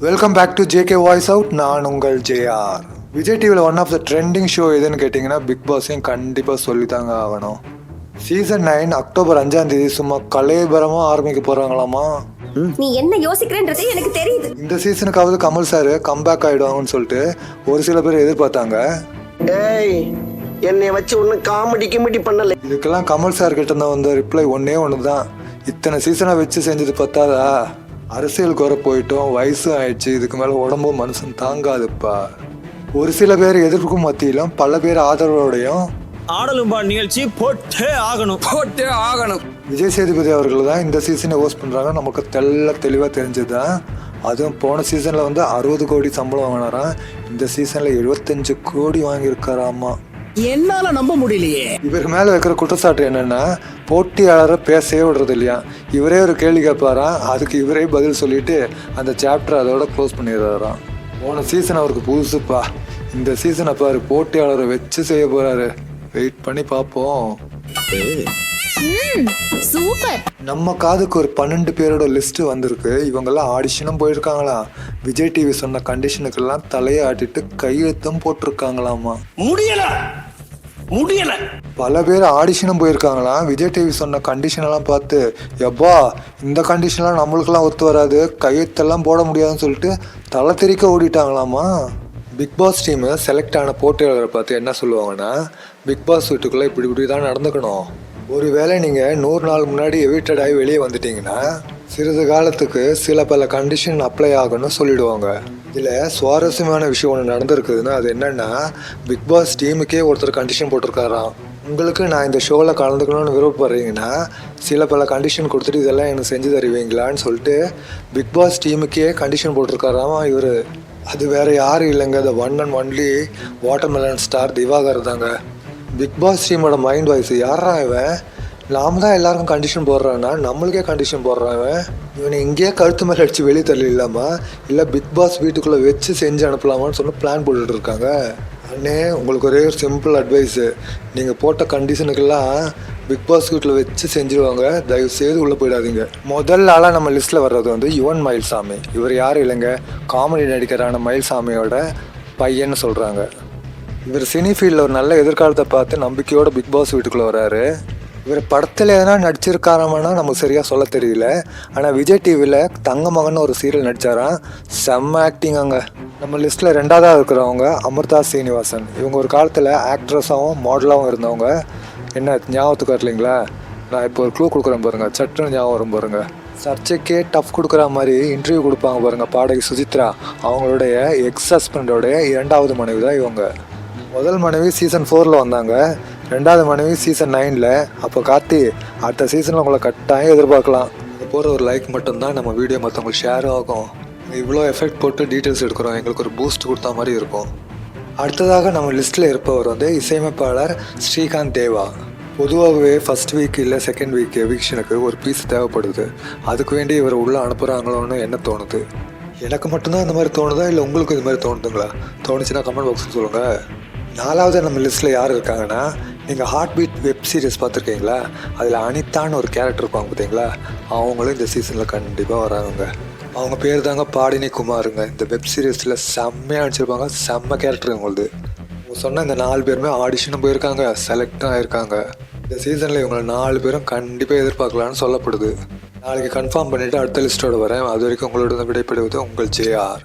Welcome back to JK voice out. நான் உங்கள் JR. Vijay டிவியில் one of the trending show எதுன்னு கேட்டிங்கன்னா பிக் பாஸையும் கண்டிப்பாக சொல்லித்தாங்க ஆகணும். சீசன் 9 அக்டோபர் 5 சும்மா கலைபரமாக ஆரம்பிக்க போகிறாங்களாமா. நீ என்ன யோசிக்கிறேன்றது எனக்கு தெரியுது. இந்த சீசனுக்காவது கமல் சார் கம்பேக் ஆகிடுவாங்கன்னு சொல்லிட்டு ஒரு சில பேர் எதிர்பார்த்தாங்க. ஏய், என்னை வச்சு ஒன்றும் காமெடி பண்ணல. இதுக்கெல்லாம் கமல் சார் கிட்ட தான் வந்த ரிப்ளை ஒன்னே ஒன்று தான். இத்தனை சீசனை வச்சு செஞ்சது பத்தாதா, அரசியலுக்கு வர போயிட்டோம், வயசும் ஆயிடுச்சு, இதுக்கு மேலே உடம்பும் மனுஷன் தாங்காதுப்பா. ஒரு சில பேர் எதிர்ப்புக்கும் மத்தியிலும் பல பேர் ஆதரவோடையும் ஆடலும்பா நிகழ்ச்சி போட்டே ஆகணும். விஜய் சேதுபதி அவர்கள் தான் இந்த சீசனை ஹோஸ்ட் பண்ணுறாங்க. நமக்கு தெளிவாக தெரிஞ்சது தான். அதுவும் போன சீசனில் வந்து 60 கோடி சம்பளம் வாங்கினாராம். இந்த சீசனில் 75 கோடி வாங்கியிருக்காராமா. என்னால நம்ப முடியலையே. இவருக்கு மேலே வைக்கிற குற்றச்சாட்டு என்னன்னா, போட்டியாளரை பேசவே விடுறது இல்லையா. இவரே ஒரு கேள்வி கேட்பாராம், அதுக்கு இவரே பதில் சொல்லிட்டு அந்த சாப்டர் அதோட க்ளோஸ் பண்ணிடுறாராம். போன சீசன் அவருக்கு புதுசுப்பா. இந்த சீசனை பாரு, போட்டியாளரை வச்சு செய்ய போறாரு. வெயிட் பண்ணி பார்ப்போம். சூப்பர். நம்ம காதுக்கு ஒரு 12 பேரோட லிஸ்ட் வந்திருக்கு. இவங்கெல்லாம் ஆடிஷனும் போயிருக்காங்களா. விஜய் டிவி சொன்ன கண்டிஷனுக்கெல்லாம் தலையை ஆட்டிட்டு கையெழுத்தும் போட்டிருக்காங்களாமா. முடியல. பல பேர் ஆடிஷனும் போயிருக்காங்களாம். விஜய் டிவி சொன்ன கண்டிஷன் எல்லாம் பார்த்து, எப்பா இந்த கண்டிஷன்லாம் நம்மளுக்கெல்லாம் ஒத்து வராது, கையெழுத்தெல்லாம் போட முடியாதுன்னு சொல்லிட்டு தலை தெறிக்க ஓடிட்டாங்களாமா. பிக் பாஸ் டீமு செலக்ட் ஆன போட்டியாளரை பார்த்து என்ன சொல்லுவாங்கன்னா, பிக் பாஸ் வீட்டுக்குள்ளே இப்படி தான் நடந்துக்கணும். ஒருவேளை நீங்கள் 100 நாள் முன்னாடி எவிக்டட் ஆகி வெளியே வந்துட்டீங்கன்னா சிறிது காலத்துக்கு சில பல கண்டிஷன் அப்ளை ஆகும்னு சொல்லிடுவாங்க. இதில் சுவாரஸ்யமான விஷயம் ஒன்று நடந்திருக்குதுன்னா, அது என்னென்னா, பிக் பாஸ் டீமுக்கே ஒருத்தர் கண்டிஷன் போட்டிருக்காராம். உங்களுக்கு நான் இந்த ஷோவில் கலந்துக்கணும்னு விருப்பப்படுறீங்கன்னா சில பல கண்டிஷன் கொடுத்துட்டு இதெல்லாம் எனக்கு செஞ்சு தருவீங்களான்னு சொல்லிட்டு பிக் பாஸ் டீமுக்கே கண்டிஷன் போட்டிருக்காராமா இவர். அது வேறு யாரும் இல்லைங்க, the one and only watermelon star Divakar தாங்க. பிக் பாஸ் டீமோட மைண்ட் வாய்ஸ், யாரா இவன், நாம் தான் எல்லாருக்கும் கண்டிஷன் போடுறான்னா நம்மளுக்கே கண்டிஷன் போடுறான் இவனை இங்கேயே கழுத்து மேலே அடித்து வெளியே தள்ளிடலாமா, இல்லை பிக் பாஸ் வீட்டுக்குள்ளே வச்சு செஞ்சு அனுப்பலாமான்னு சொல்லி பிளான் போட்டுட்டு இருக்காங்க. அண்ணே, உங்களுக்கு ஒரே ஒரு சிம்பிள் அட்வைஸு, நீங்கள் போட்ட கண்டிஷனுக்கெல்லாம் பிக் பாஸ் வீட்டில் வச்சு செஞ்சுருவாங்க, தயவு செய்து உள்ளே போயிடாதீங்க. முதல் ஆளாக நம்ம லிஸ்ட்டில் வர்றது வந்து யுவன் மயில்சாமி. இவர் யாரும் இல்லைங்க, காமெடி நடிகரான மயில்சாமியோட பையன்னு சொல்கிறாங்க. இவர் சினி ஃபீல்டில் ஒரு நல்ல எதிர்காலத்தை பார்த்து நம்பிக்கையோட பிக் பாஸ் வீட்டுக்குள்ளே வராரு. இவர் படத்தில் எதனா நடிச்சிருக்காராமன்னா நமக்கு சரியாக சொல்ல தெரியல. ஆனால் விஜய் டிவியில் தங்க மகன் ஒரு சீரியல் நடித்தாராம். செம்ம ஆக்டிங். அங்கே நம்ம லிஸ்ட்டில் 2ஆவதாக இருக்கிறவங்க அமிர்தா சீனிவாசன். இவங்க ஒரு காலத்தில் ஆக்ட்ரஸாகவும் மாடலாகவும் இருந்தவங்க. என்ன ஞாபகத்துக்கு வரலைங்களா? நான் இப்போ ஒரு க்ளூ கொடுக்குறேன் பாருங்கள், சட்டுன்னு ஞாபகம் வரும் பாருங்கள். சர்ச்சைக்கே டஃப் கொடுக்குற மாதிரி இன்டர்வியூ கொடுப்பாங்க பாருங்கள் பாடகி சுசித்ரா. அவங்களுடைய எக்ஸ் ஹஸ்பண்டோடைய 2வது மனைவி தான் இவங்க. முதல் மனைவி சீசன் 4 வந்தாங்க, 2வது மனைவி சீசன் 9. அப்போ கார்த்தி, அடுத்த சீசனில் உங்களை கட்டாயம் எதிர்பார்க்கலாம். இது போகிற ஒரு லைக் மட்டும்தான் நம்ம வீடியோ மற்றவங்களுக்கு ஷேர் ஆகும். இவ்வளோ எஃபெக்ட் போட்டு டீட்டெயில்ஸ் எடுக்கிறோம், எங்களுக்கு ஒரு பூஸ்ட் கொடுத்தா மாதிரி இருக்கும். அடுத்ததாக நம்ம லிஸ்ட்டில் இருப்பவர் வந்து இசையமைப்பாளர் ஸ்ரீகாந்த் தேவா. பொதுவாகவே ஃபஸ்ட் வீக் இல்லை செகண்ட் வீக் எவிக்ஷனுக்கு ஒரு பீஸ் தேவைப்படுது. அதுக்கு வேண்டி இவர் உள்ளே அனுப்புகிறாங்களோன்னு என்ன தோணுது. எனக்கு மட்டும்தான் இந்த மாதிரி தோணுதா, இல்லை உங்களுக்கு இது மாதிரி தோணுதுங்களா? தோணுச்சுன்னா கமெண்ட் பாக்ஸில் சொல்லுங்கள். 4வது நம்ம லிஸ்ட்டில் யார் இருக்காங்கன்னா, நீங்கள் ஹார்ட் பீட் வெப் சீரிஸ் பார்த்துருக்கீங்களா? அதில் அனிதான்னு ஒரு கேரக்டர் இருப்பாங்க பார்த்தீங்களா, அவங்களும் இந்த சீசனில் கண்டிப்பாக வராங்க. அவங்க பேர் தாங்க பாடினி குமாருங்க. இந்த வெப் சீரிஸில் செம்மையாக நடிச்சிருப்பாங்க, செம்ம கேரக்டர் அவங்களது. சொன்ன இந்த 4 பேருமே ஆடிஷனும் போயிருக்காங்க, செலக்டும் ஆகிருக்காங்க. இந்த சீசனில் இவங்களை 4 பேரும் கண்டிப்பாக எதிர்பார்க்கலான்னு சொல்லப்படுது. நாளைக்கு கன்ஃபார்ம் பண்ணிவிட்டு அடுத்த லிஸ்ட்டோடு வரேன். அது வரைக்கும் உங்களோட விடைபெறுவது உங்கள் ஜேஆர்.